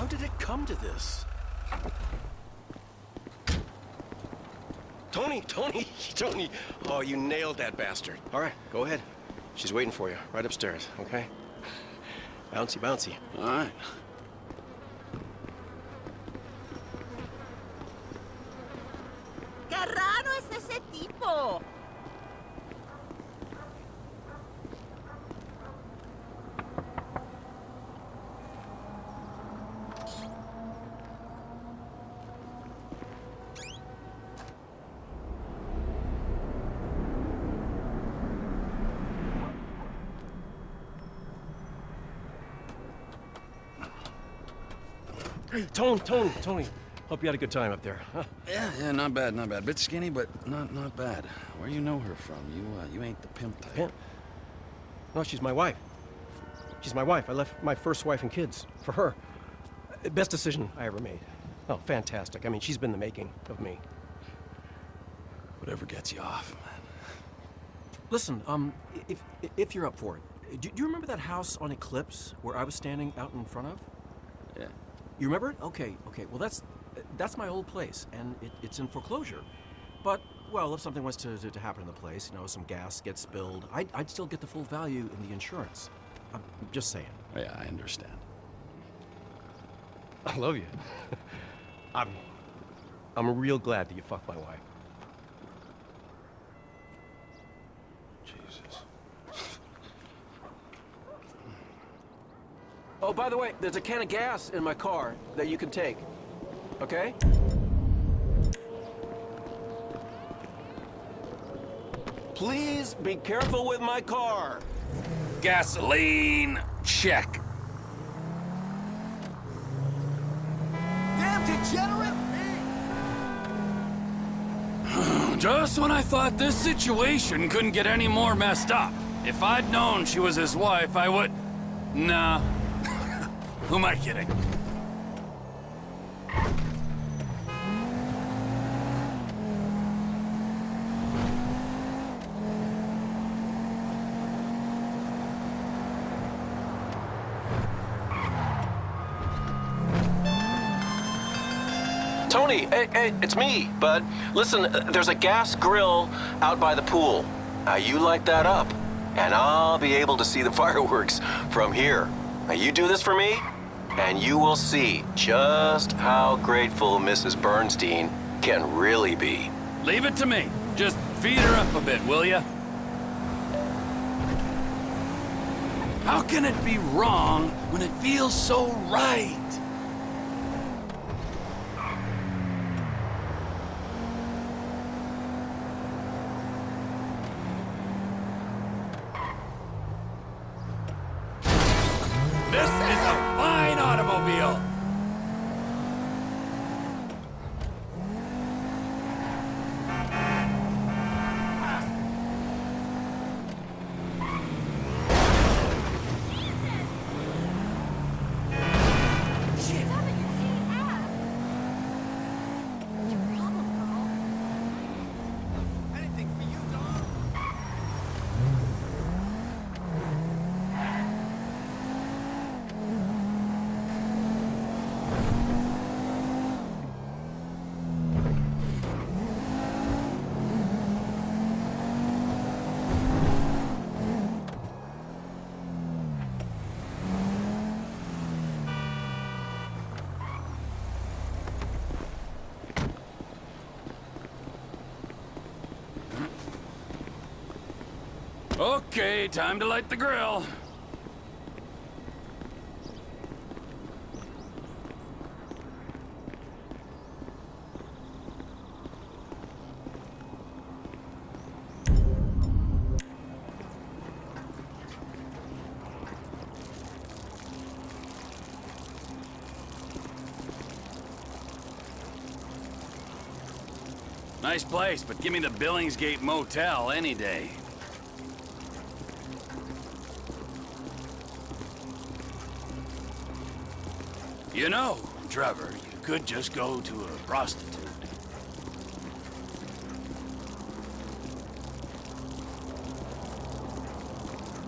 did it come to this? Tony! Tony! Oh, you nailed that bastard. All right, go ahead. She's waiting for you, right upstairs, okay? Bouncy, bouncy. All right. ¡Qué raro es ese tipo! Tony. Hope you had a good time up there, huh? Yeah, not bad. Bit skinny, but not bad. Where you know her from? You ain't the pimp type. Pimp? No, she's my wife. She's my wife. I left my first wife and kids for her. Best decision I ever made. Oh, fantastic. I mean, she's been the making of me. Whatever gets you off, man. Listen, if you're up for it, do you remember that house on Eclipse where I was standing out in front of? Yeah. You remember it? Okay. Well, that's my old place, and it's in foreclosure. But, well, if something was to happen in the place, you know, some gas gets spilled, I'd still get the full value in the insurance. I'm just saying. Yeah, I understand. I love you. I'm real glad that you fucked my wife. Jesus. Oh, by the way, there's a can of gas in my car that you can take. Okay? Please be careful with my car. Gasoline, check. Damn degenerate! Just when I thought this situation couldn't get any more messed up. If I'd known she was his wife, I would... Nah. Who am I kidding? Tony, hey, it's me, bud. Listen, there's a gas grill out by the pool. Now you light that up, and I'll be able to see the fireworks from here. Now you do this for me, and you will see just how grateful Mrs. Bernstein can really be. Leave it to me. Just feed her up a bit, will ya? How can it be wrong when it feels so right? This is a fine automobile! Anything for you, dog. Okay, time to light the grill. Nice place, but give me the Billingsgate Motel any day. You know, Trevor, you could just go to a prostitute.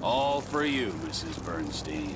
All for you, Mrs. Bernstein.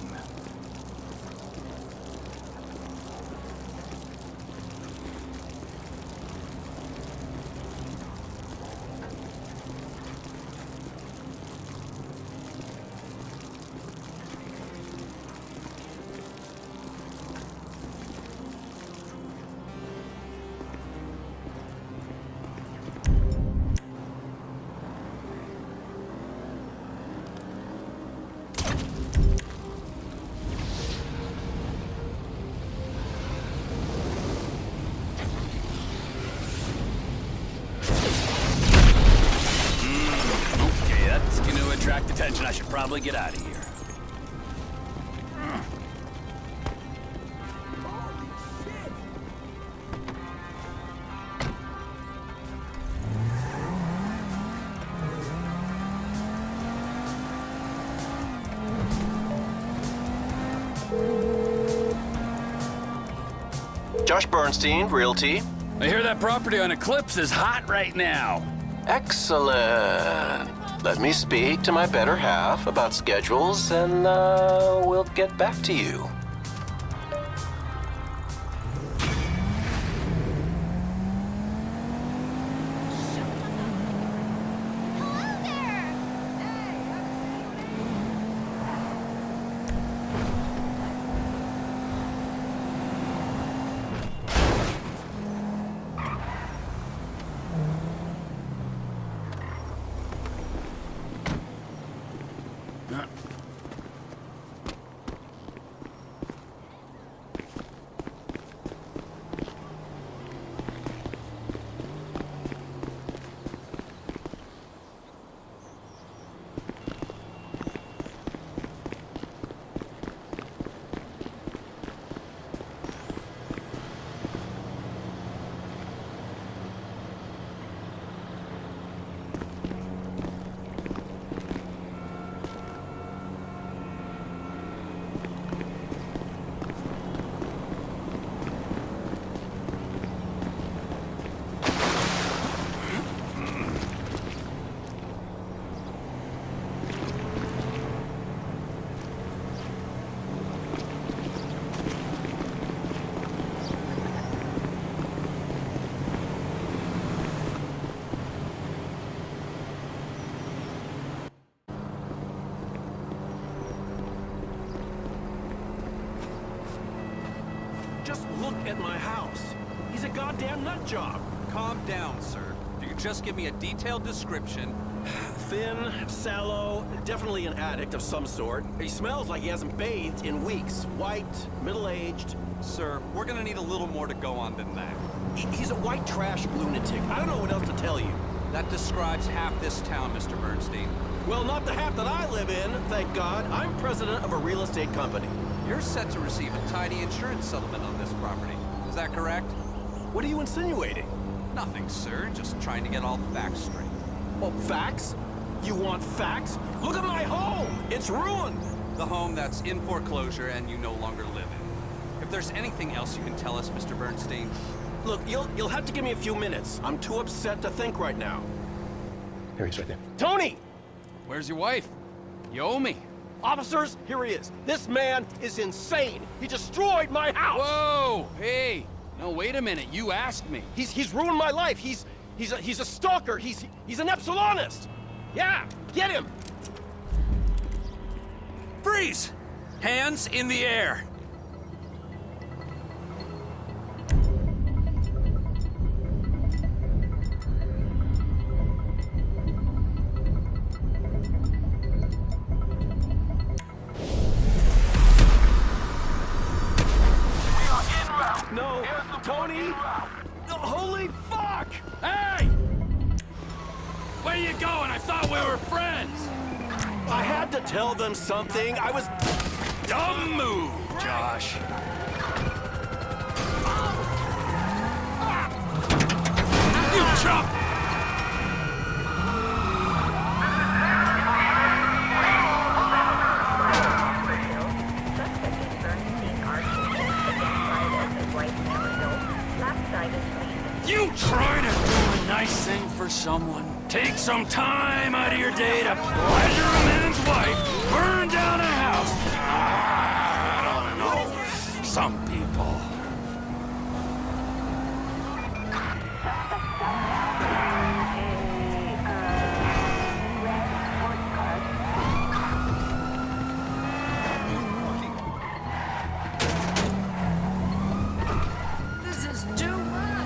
thinking I should probably get out of here. Holy shit! Josh Bernstein, Realty. I hear that property on Eclipse is hot right now. Excellent. Let me speak to my better half about schedules, and we'll get back to you. Just look at my house. He's a goddamn nut job. Calm down, sir. You just give me a detailed description. Thin, sallow, definitely an addict of some sort. He smells like he hasn't bathed in weeks. White, middle-aged. Sir, we're gonna need a little more to go on than that. He's a white trash lunatic. I don't know what else to tell you. That describes half this town, Mr. Bernstein. Well, not the half that I live in, thank God. I'm president of a real estate company. You're set to receive a tidy insurance settlement on this property. Is that correct? What are you insinuating? Nothing, sir. Just trying to get all the facts straight. Oh, facts? You want facts? Look at my home! It's ruined! The home that's in foreclosure and you no longer live in. If there's anything else you can tell us, Mr. Bernstein. Look, you'll have to give me a few minutes. I'm too upset to think right now. There he is right there. Tony! Where's your wife? You owe me. Officers, here he is. This man is insane. He destroyed my house. Whoa! Hey! No, wait a minute. You asked me. He's ruined my life. He's a stalker. He's an Epsilonist. Yeah, get him. Freeze! Hands in the air. No, Tony. No, holy fuck! Hey! Where you going? I thought we were friends. I had to tell them something. I was... Dumb move, Josh. You chump! You try to do a nice thing for someone. Take some time out of your day to pleasure a man's wife. Burn down a house. I don't know. Some people. This is too much!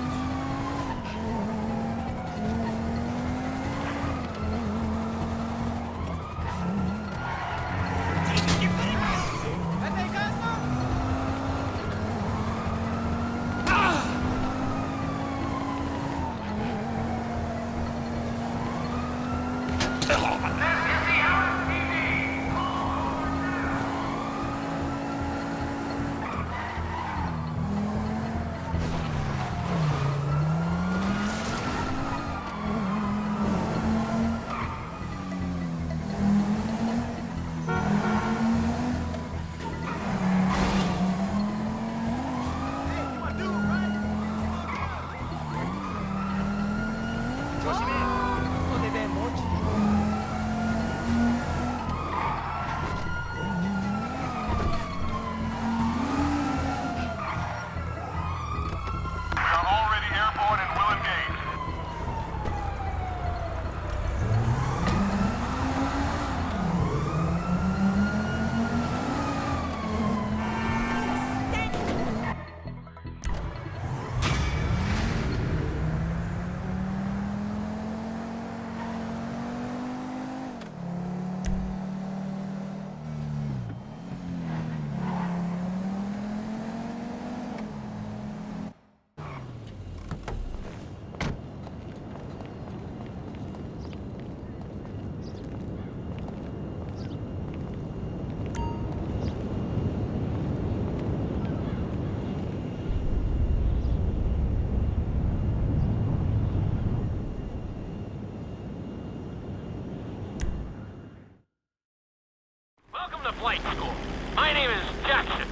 My name is Jackson,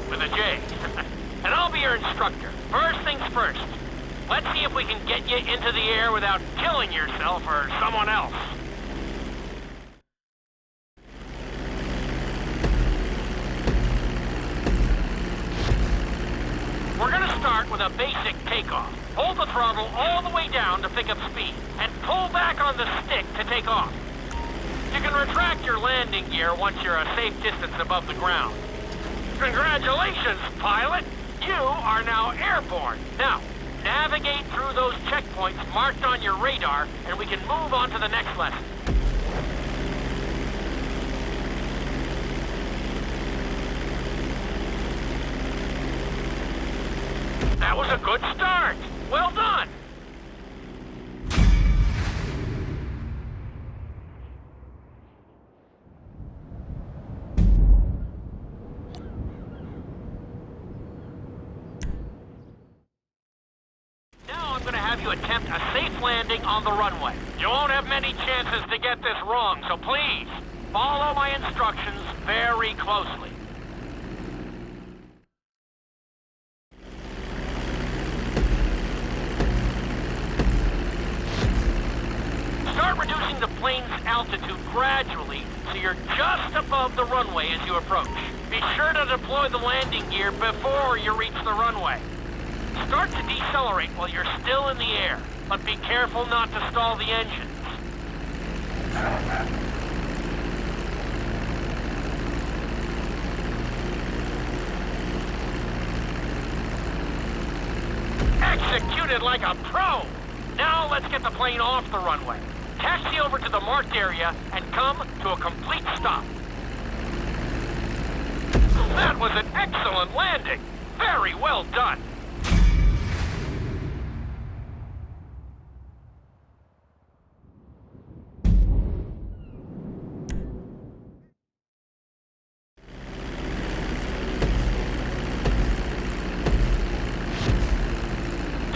with a J. And I'll be your instructor. First things first. Let's see if we can get you into the air without killing yourself or someone else. We're gonna start with a basic takeoff. Hold the throttle all the way down to pick up speed, and pull back on the stick to take off. You can retract your landing gear once you're a safe distance above the ground. Congratulations, pilot! You are now airborne. Now, navigate through those checkpoints marked on your radar, and we can move on to the next lesson. That was a good start. Well done. Now I'm going to have you attempt a safe landing on the runway. You won't have many chances to get this wrong, so please follow my instructions very closely. Start reducing the plane's altitude gradually so you're just above the runway as you approach. Be sure to deploy the landing gear before you reach the runway. Start to decelerate while you're still in the air, but be careful not to stall the engines. Executed like a pro! Now let's get the plane off the runway. Taxi over to the marked area and come to a complete stop. That was an excellent landing. Very well done.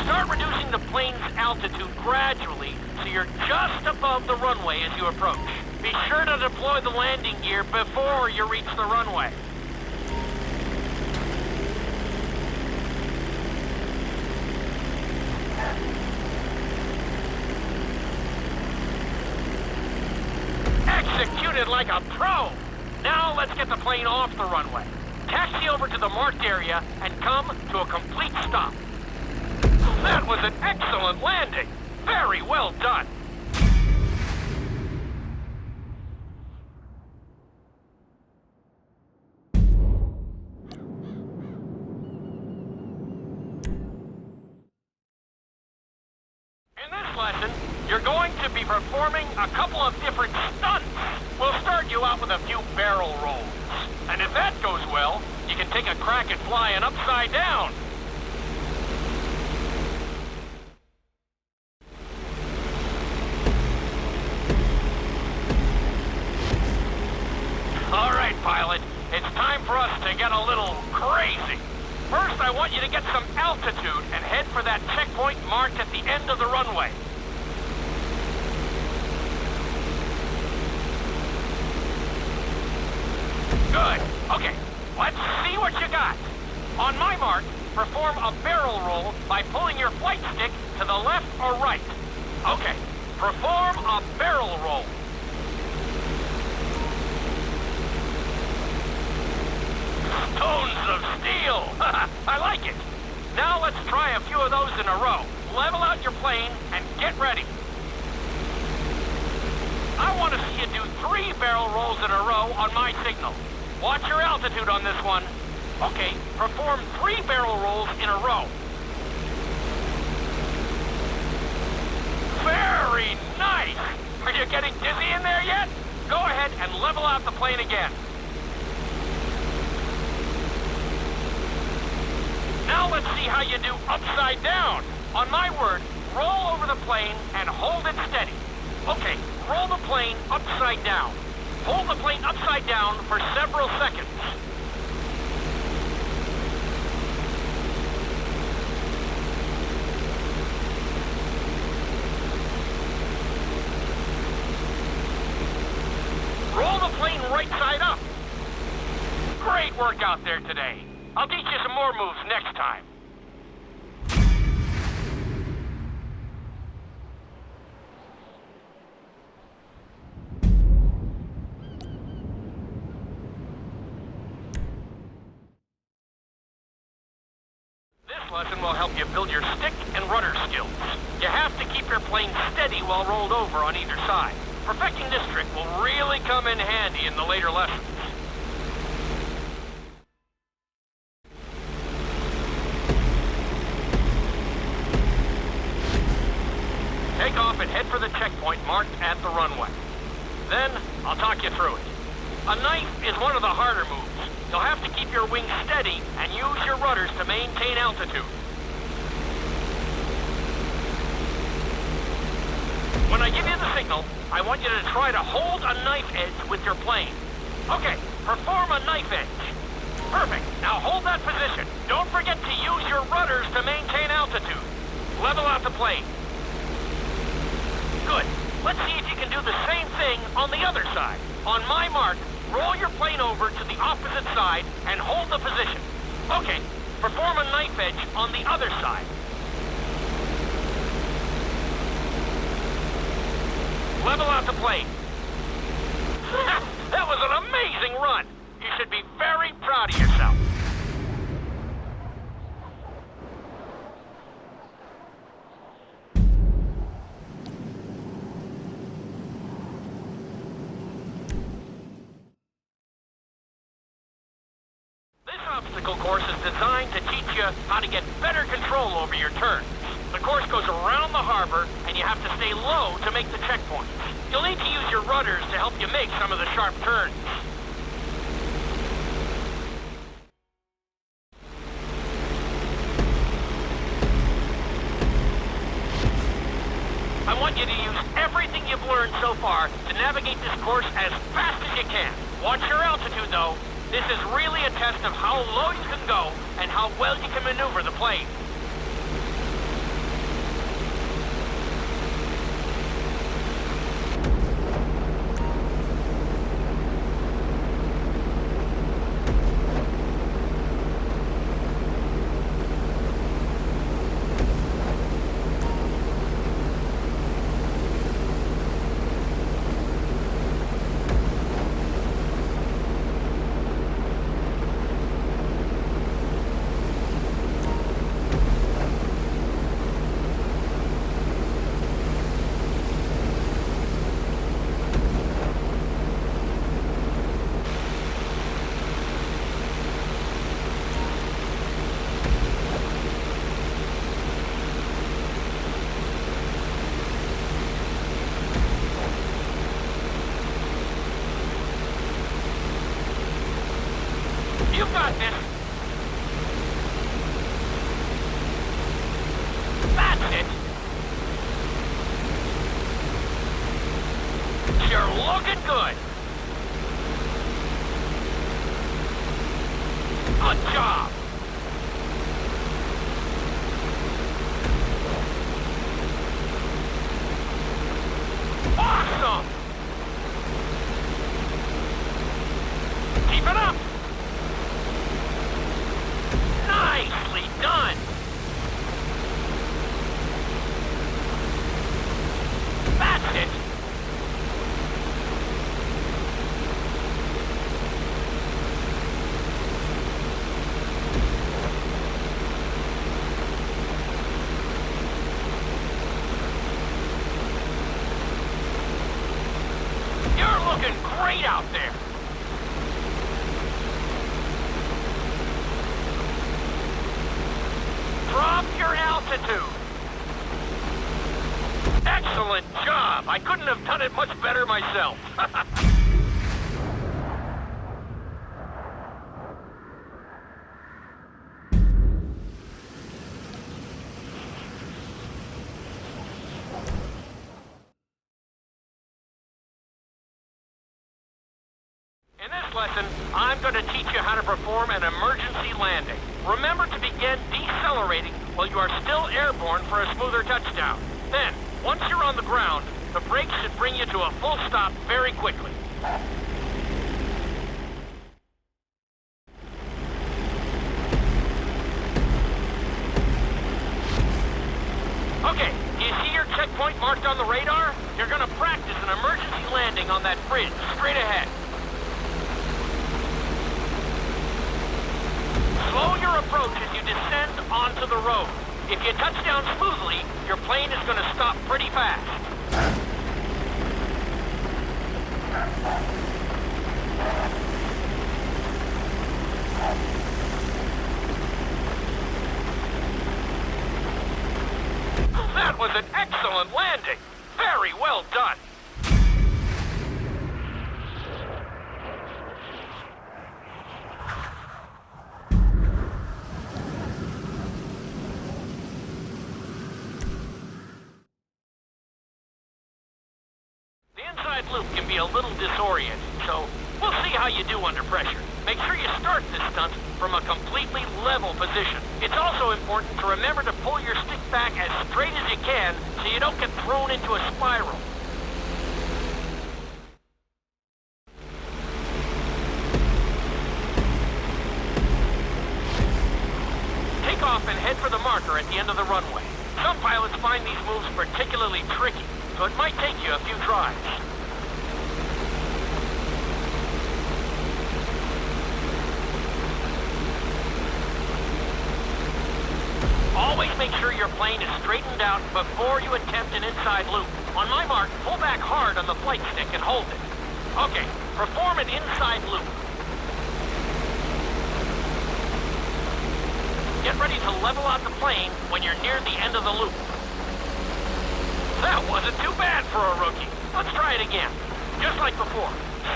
Start reducing the plane's altitude gradually so you're just above the runway as you approach. Be sure to deploy the landing gear before you reach the runway. Executed like a pro! Now let's get the plane off the runway. Taxi over to the marked area and come to a complete stop. That was an excellent landing. Very well done. In this lesson, you're going to be performing a couple of different stunts. We'll start you out with a few barrel rolls. And if that goes well, you can take a crack at flying upside down. All right, pilot. It's time for us to get a little crazy. First, I want you to get some altitude and head for that checkpoint marked at the end of the runway. Good. Okay, let's see what you got. On my mark, perform a barrel roll by pulling your flight stick to the left or right. Okay, perform a barrel roll. Stones of steel! I like it! Now let's try a few of those in a row. Level out your plane and get ready. I want to see you do 3 barrel rolls in a row on my signal. Watch your altitude on this one. Okay, perform 3 barrel rolls in a row. Very nice! Are you getting dizzy in there yet? Go ahead and level out the plane again. Now let's see how you do upside down. On my word, roll over the plane and hold it steady. Okay, roll the plane upside down. Hold the plane upside down for several seconds. Roll the plane right side up. Great work out there today. I'll teach you some more moves next time. This lesson will help you build your stick and rudder skills. You have to keep your plane steady while rolled over on either side. Perfecting this trick will really come in handy in the later lessons. Take off and head for the checkpoint marked at the runway. Then, I'll talk you through it. A knife is one of the harder moves. You'll have to keep your wings steady and use your rudders to maintain altitude. When I give you the signal, I want you to try to hold a knife edge with your plane. Okay, perform a knife edge. Perfect. Now hold that position. Don't forget to use your rudders to maintain altitude. Level out the plane. Good. Let's see if you can do the same thing on the other side. On my mark, roll your plane over to the opposite side and hold the position. Okay, perform a knife edge on the other side. Level out the plane. That was an amazing run. You should be very proud of yourself. This obstacle course is designed to teach you how to get better control over your turns. The course goes around the harbor, and you have to stay low to make the checkpoints. You'll need to use your rudders to help you make some of the sharp turns. I want you to use everything you've learned so far to navigate this course as fast as you can. Watch your altitude, though. This is really a test of how low you can go and how well you can maneuver the plane. You've got this. That's it. You're looking good. Good job. Awesome. Keep it up. Nicely done! That's it! You're looking great out there! Drop your altitude. Excellent job. I couldn't have done it much better myself. In this lesson, I'm going to teach you how to perform an emergency landing. Remember to begin decelerating while you are still airborne for a smoother touchdown. Then, once you're on the ground, the brakes should bring you to a full stop very quickly. marked on the radar? You're gonna practice an emergency landing on that bridge, straight ahead. Slow your approach as you descend onto the road. If you touch down smoothly, your plane is gonna stop pretty fast. That was an excellent landing. Very well done. The inside loop can be a little disorienting, so we'll see how you do under pressure. Make sure you start this stunt from a completely level position. It's also important to remember to pull your stick back as straight as you can so you don't get thrown into a spiral. Take off and head for the marker at the end of the runway. Some pilots find these moves particularly tricky, so it might take you a few tries. Always make sure your plane is straightened out before you attempt an inside loop. On my mark, pull back hard on the flight stick and hold it. Okay, perform an inside loop. Get ready to level out the plane when you're near the end of the loop. That wasn't too bad for a rookie. Let's try it again. Just like before.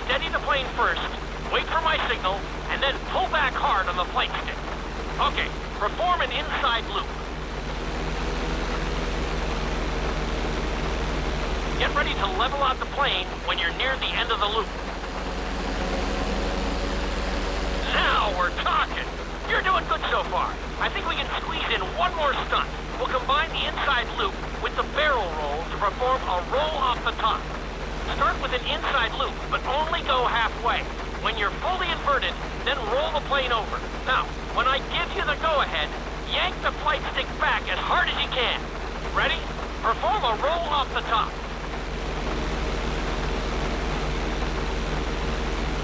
Steady the plane first, wait for my signal, and then pull back hard on the flight stick. Okay, perform an inside loop. Get ready to level out the plane when you're near the end of the loop. Now we're talking. You're doing good so far. I think we can squeeze in one more stunt. We'll combine the inside loop with the barrel roll to perform a roll off the top. Start with an inside loop, but only go halfway. When you're fully inverted, then roll the plane over. Now, when I give you the go-ahead, yank the flight stick back as hard as you can. Ready? Perform a roll off the top.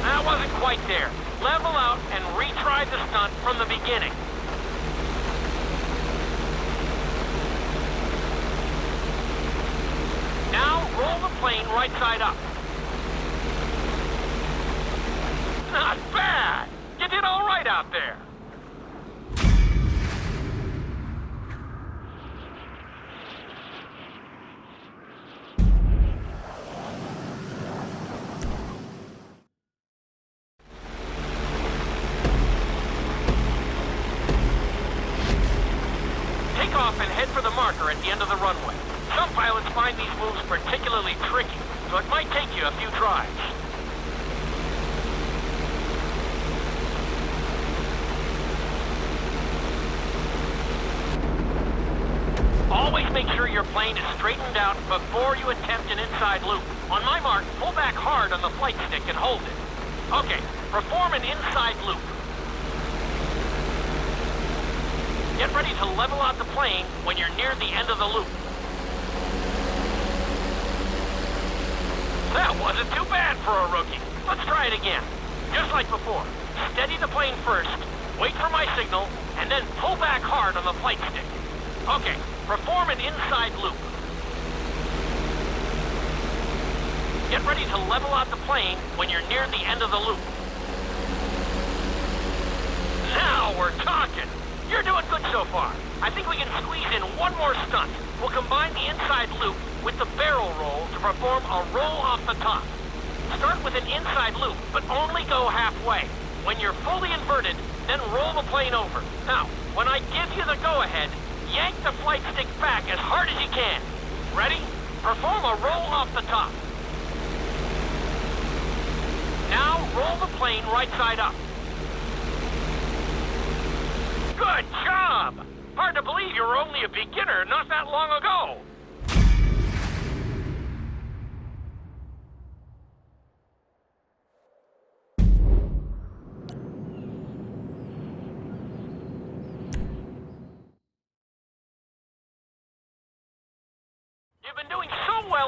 That wasn't quite there. Level out and retry the stunt from the beginning. Now roll the plane right side up. Not bad! You did all right out there. Take off and head for the marker at the end of the runway. Some pilots find these moves particularly tricky, so it might take you a few tries. Always make sure your plane is straightened out before you attempt an inside loop. On my mark, pull back hard on the flight stick and hold it. Okay, perform an inside loop. Get ready to level out the plane when you're near the end of the loop. That wasn't too bad for a rookie. Let's try it again. Just like before. Steady the plane first, wait for my signal, and then pull back hard on the flight stick. Okay, perform an inside loop. Get ready to level out the plane when you're near the end of the loop. Now we're talking. You're doing good so far. I think we can squeeze in one more stunt. We'll combine the inside loop with the barrel roll to perform a roll off the top. Start with an inside loop, but only go halfway. When you're fully inverted, then roll the plane over. Now, when I give you the go-ahead, yank the flight stick back as hard as you can. Ready? Perform a roll off the top. Now, roll the plane right side up. Good job! Hard to believe you were only a beginner not that long ago. You've been doing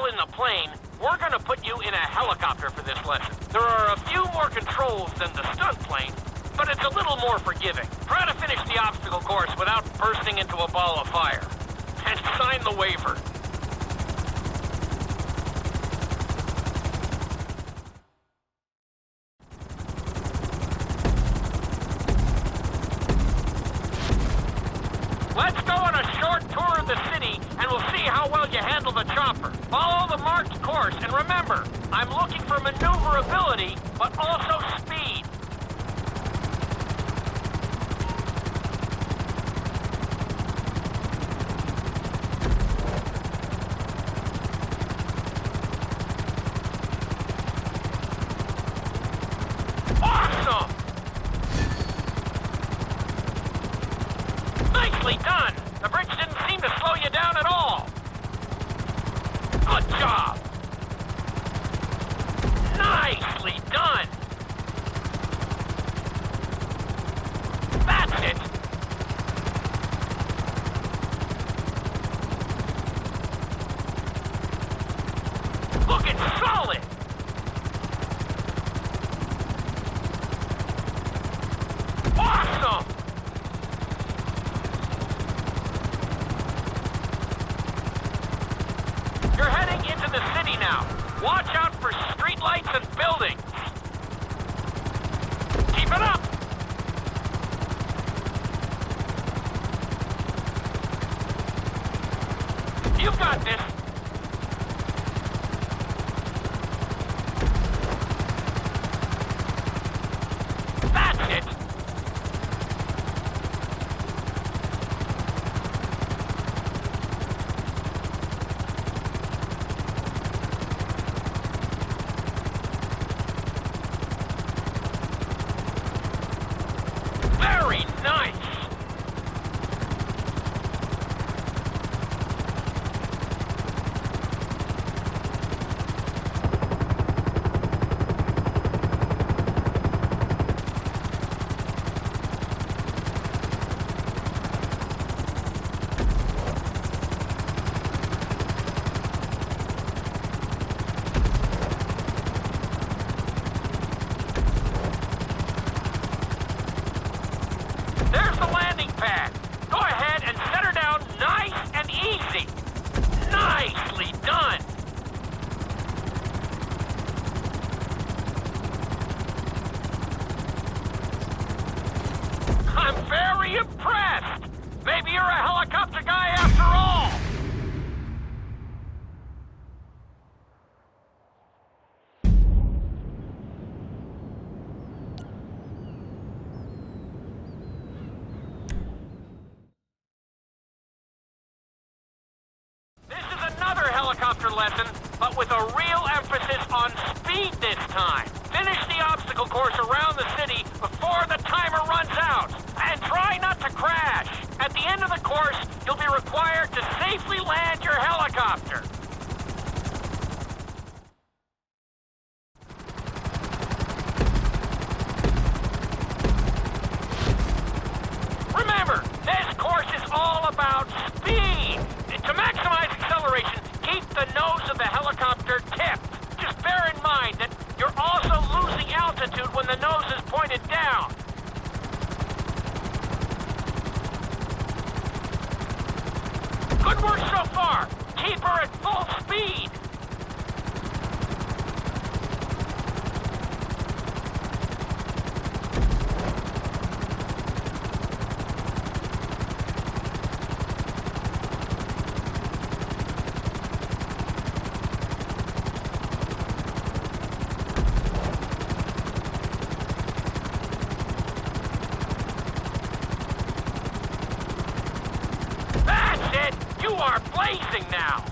in the plane, we're gonna put you in a helicopter for this lesson. There are a few more controls than the stunt plane, but it's a little more forgiving. Try to finish the obstacle course without bursting into a ball of fire. And sign the waiver. Let's go on a short tour of the city, and we'll see how well you handle the chopper. Follow the marked course, and remember, I'm looking for maneuverability, but also speed. Awesome! Nicely done! The bridge didn't seem to slow you down at all. Good job! Nicely done! That's it! Looking solid! Awesome! You're heading into the city now. Watch out for streetlights and buildings. Keep it up! You've got this. That's it! Very nice! There's the landing pad. Go ahead and set her down nice and easy. Nicely done. I'm very impressed. Maybe you're a helicopter guy after all. This is another helicopter lesson, but with a real emphasis on speed this time. Finish the obstacle course around the city before the timer runs out. And try not to crash. At the end of the course, you'll be required to safely land your helicopter. Remember, this course is all about speed. To maximize acceleration, keep the nose of the helicopter tipped. Just bear in mind that you're also losing altitude when the nose is pointed down. Good work so far. Keep her at full speed. That's it! You are blazing now!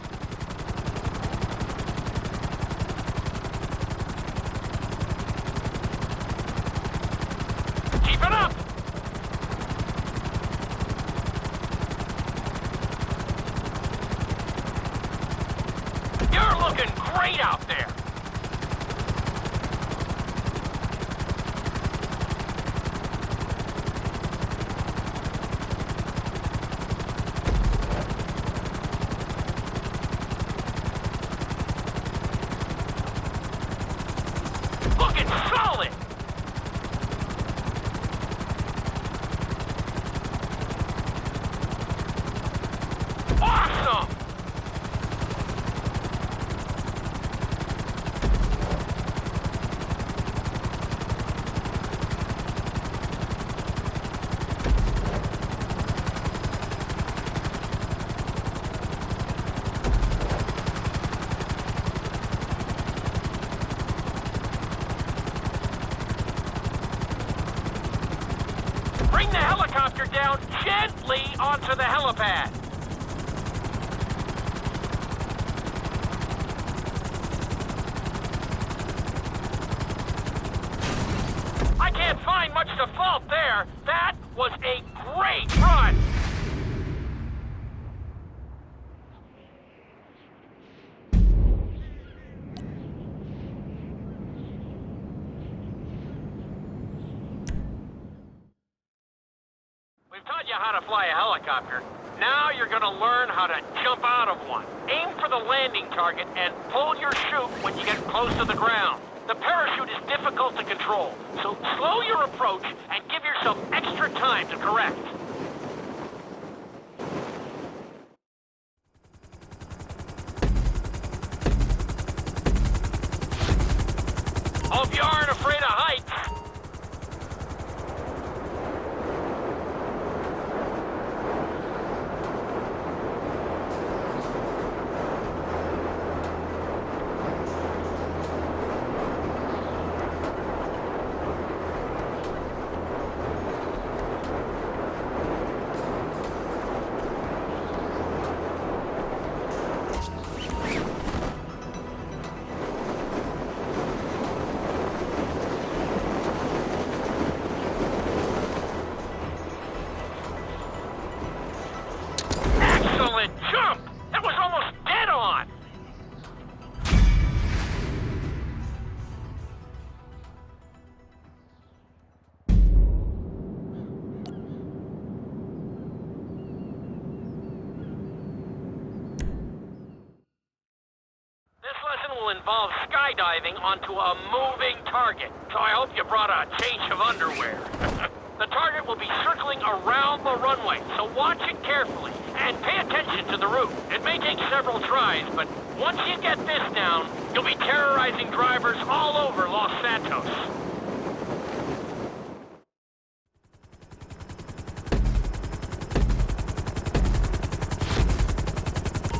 Keep it up! You're looking great out there! bring the helicopter down gently onto the helipad. I can't find much to fault there. That was a great run. We've taught you how to fly a helicopter. Now you're gonna learn how to jump out of one. Aim for the landing target and pull your chute when you get close to the ground. The parachute is difficult to control, so slow your approach and give yourself extra time to correct. Hope you aren't afraid of heights. Excellent jump! That was almost dead on! This lesson will involve skydiving onto a moving target, so I hope you brought a change of underwear. The target will be circling around the runway, so watch it carefully and pay attention to the route. It may take several tries, but once you get this down, you'll be terrorizing drivers all over Los Santos.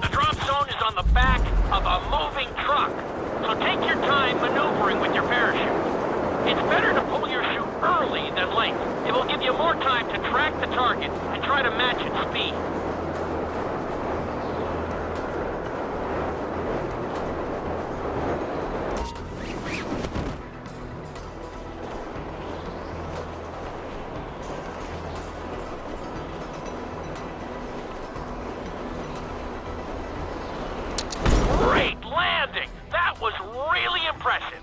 The drop zone is on the back of a moving truck, so take your time maneuvering with your parachute. It's better to pull your chute early than late. It will give you more time to track the target and try to match its speed. Great landing! That was really impressive.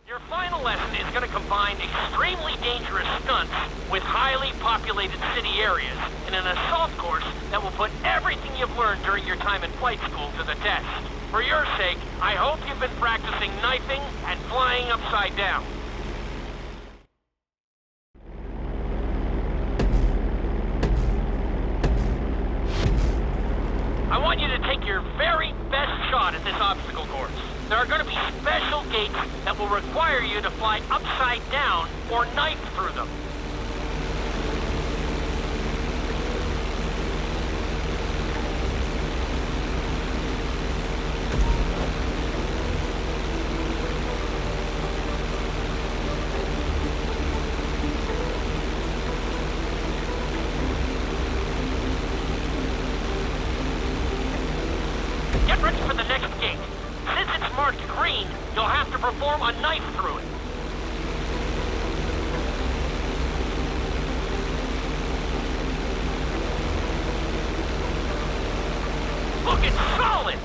Your final lesson is going to combine extremely dangerous stunts with highly populated city areas in an assault course that will put everything you've learned during your time in flight school to the test. For your sake, I hope you've been practicing knifing and flying upside down. I want you to take your very best shot at this obstacle course. There are going to be special gates that will require you to fly upside down or knife through them. Get ready for the next gate. Since it's marked green, you'll have to perform a knife through it. Look, it's solid!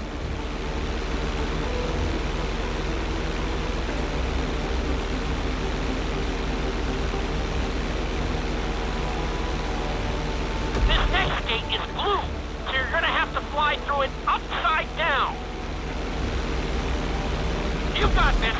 This next gate is blue, so you're gonna have to fly through it upside down. You got this.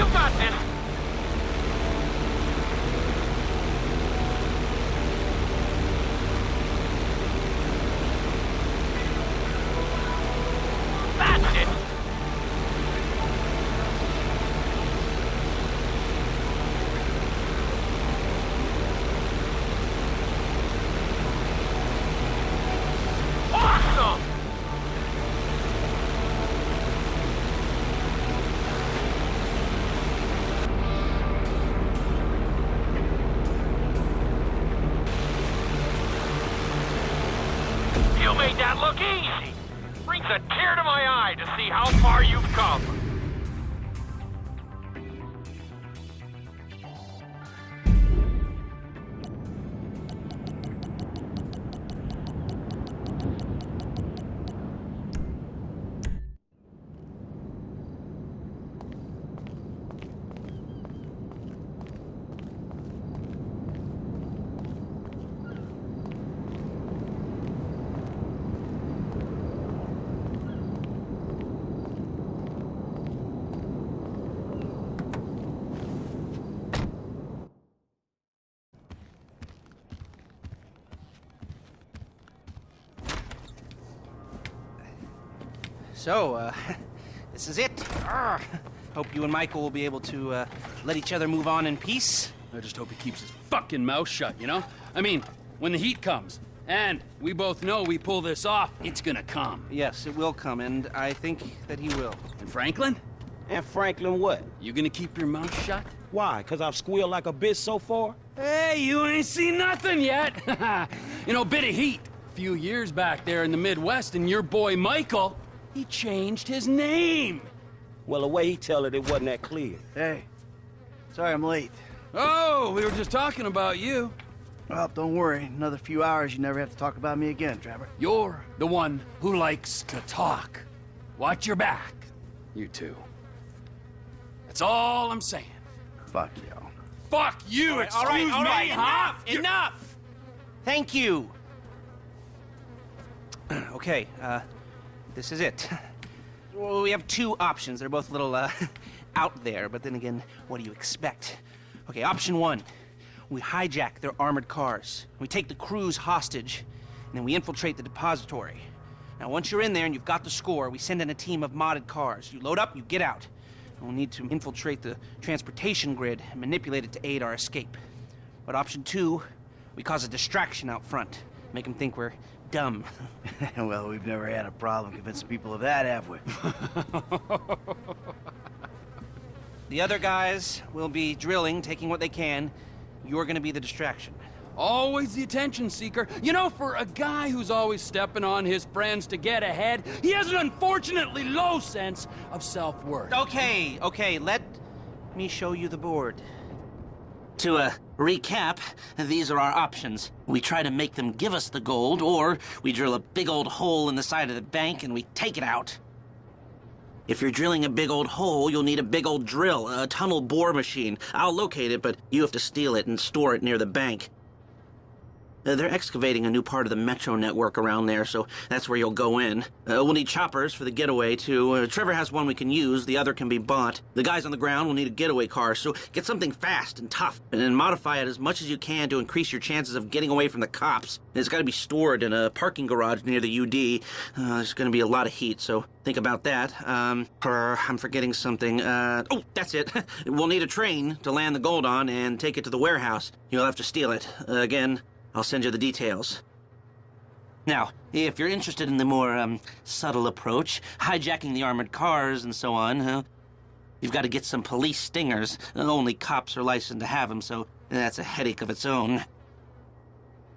You got this! That's it! Awesome! You made that look easy. Brings a tear to my eye to see how far you've come. So, this is it. Arr. Hope you and Michael will be able to let each other move on in peace. I just hope he keeps his fucking mouth shut, you know? I mean, when the heat comes, and we both know we pull this off, it's gonna come. Yes, it will come, and I think that he will. And Franklin? And Franklin what? You gonna keep your mouth shut? Why? 'Cause I've squealed like a bitch so far? Hey, you ain't seen nothing yet. You know, bit of heat. A few years back there in the Midwest, and your boy Michael, he changed his name. Well, the way he tell it wasn't that clear. Hey, sorry I'm late. Oh, we were just talking about you. Well, don't worry. Another few hours, you never have to talk about me again, Trevor. You're the one who likes to talk. Watch your back, you two. That's all I'm saying. Fuck y'all. Fuck you, excuse me, huh? Enough! Thank you! Okay, this is it. Well, we have two options. They're both a little, out there, but then again, what do you expect? Okay, option one. We hijack their armored cars. We take the crews hostage, and then we infiltrate the depository. Now, once you're in there and you've got the score, we send in a team of modded cars. You load up, you get out. We'll need to infiltrate the transportation grid and manipulate it to aid our escape. But option two, we cause a distraction out front. Make them think we're dumb. Well, we've never had a problem convincing people of that, have we? The other guys will be drilling, taking what they can. You're gonna be the distraction. Always the attention seeker. You know, for a guy who's always stepping on his friends to get ahead, he has an unfortunately low sense of self-worth. Okay, let me show you the board. To recap, these are our options. We try to make them give us the gold, or we drill a big old hole in the side of the bank and we take it out. If you're drilling a big old hole, you'll need a big old drill, a tunnel bore machine. I'll locate it, but you have to steal it and store it near the bank. They're excavating a new part of the metro network around there, so that's where you'll go in. We'll need choppers for the getaway, too. Trevor has one we can use. The other can be bought. The guys on the ground will need a getaway car, so get something fast and tough, and then modify it as much as you can to increase your chances of getting away from the cops. It's got to be stored in a parking garage near the UD. There's going to be a lot of heat, so think about that. I'm forgetting something. Oh, that's it. We'll need a train to land the gold on and take it to the warehouse. You'll have to steal it. Again, I'll send you the details. Now, if you're interested in the more, subtle approach, hijacking the armored cars and so on, you've got to get some police stingers. Only cops are licensed to have them, so that's a headache of its own.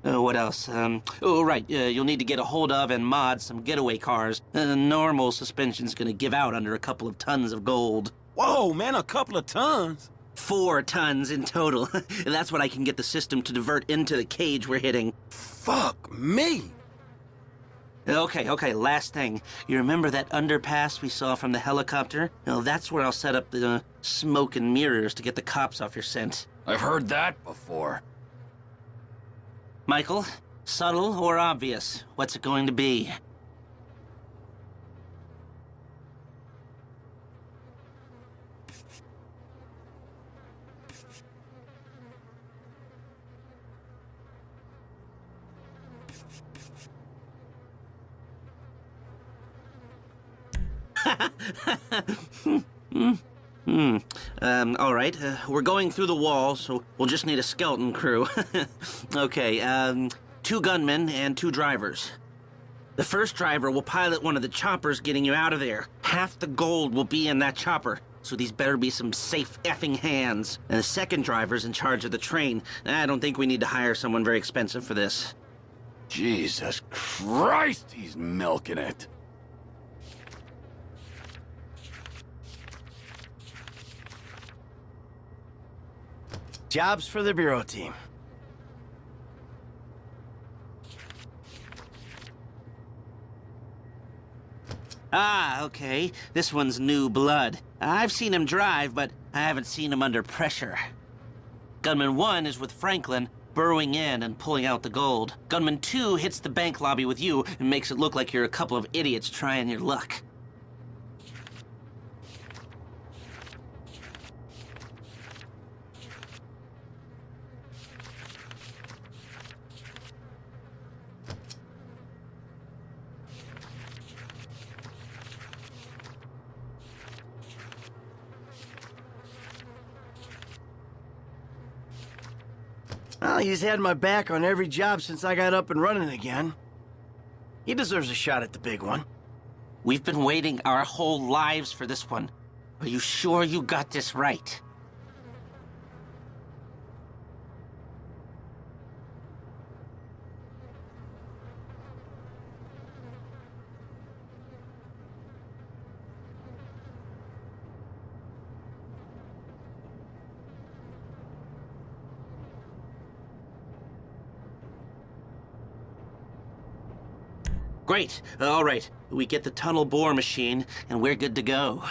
What else? You'll need to get a hold of and mod some getaway cars. Normal suspension's gonna give out under a couple of tons of gold. Whoa, man, a couple of tons? 4 tons in total. That's what I can get the system to divert into the cage we're hitting. Fuck me. Okay, last thing. You remember that underpass we saw from the helicopter? Well, that's where I'll set up the smoke and mirrors to get the cops off your scent. I've heard that before. Michael, subtle or obvious? What's it going to be? All right. We're going through the wall, so we'll just need a skeleton crew. Okay, 2 gunmen and 2 drivers. The first driver will pilot one of the choppers getting you out of there. Half the gold will be in that chopper, so these better be some safe effing hands. And the second driver's in charge of the train. I don't think we need to hire someone very expensive for this. Jesus Christ, he's milking it. Jobs for the Bureau team. Ah, okay. This one's new blood. I've seen him drive, but I haven't seen him under pressure. Gunman 1 is with Franklin, burrowing in and pulling out the gold. Gunman 2 hits the bank lobby with you and makes it look like you're a couple of idiots trying your luck. Well, he's had my back on every job since I got up and running again. He deserves a shot at the big one. We've been waiting our whole lives for this one. Are you sure you got this right? Great. All right. We get the tunnel bore machine, and we're good to go.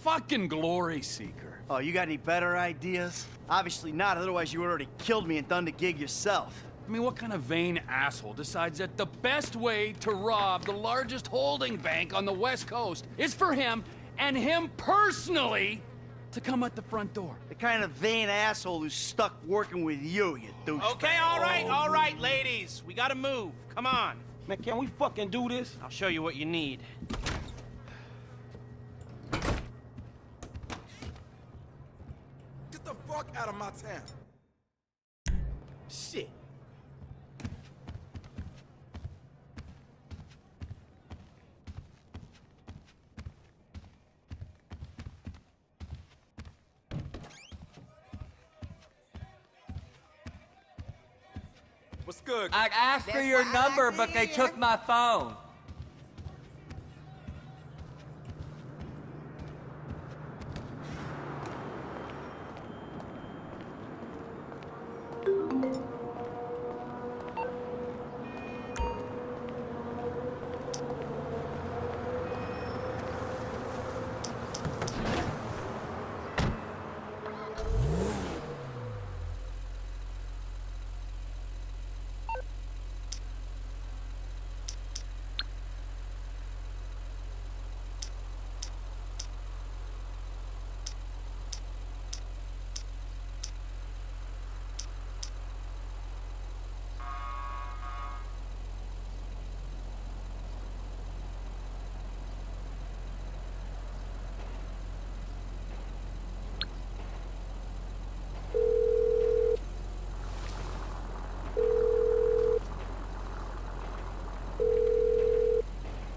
Fucking glory seeker. Oh, you got any better ideas? Obviously not, otherwise you already killed me and done the gig yourself. I mean, what kind of vain asshole decides that the best way to rob the largest holding bank on the West Coast is for him, and him personally, to come at the front door? The kind of vain asshole who's stuck working with you douche. Okay, all right, ladies. We gotta move. Come on. Man, can we fucking do this? I'll show you what you need. Get the fuck out of my town. Shit. What's good? I asked for your number, but they took my phone.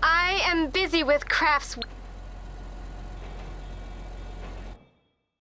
I am busy with crafts.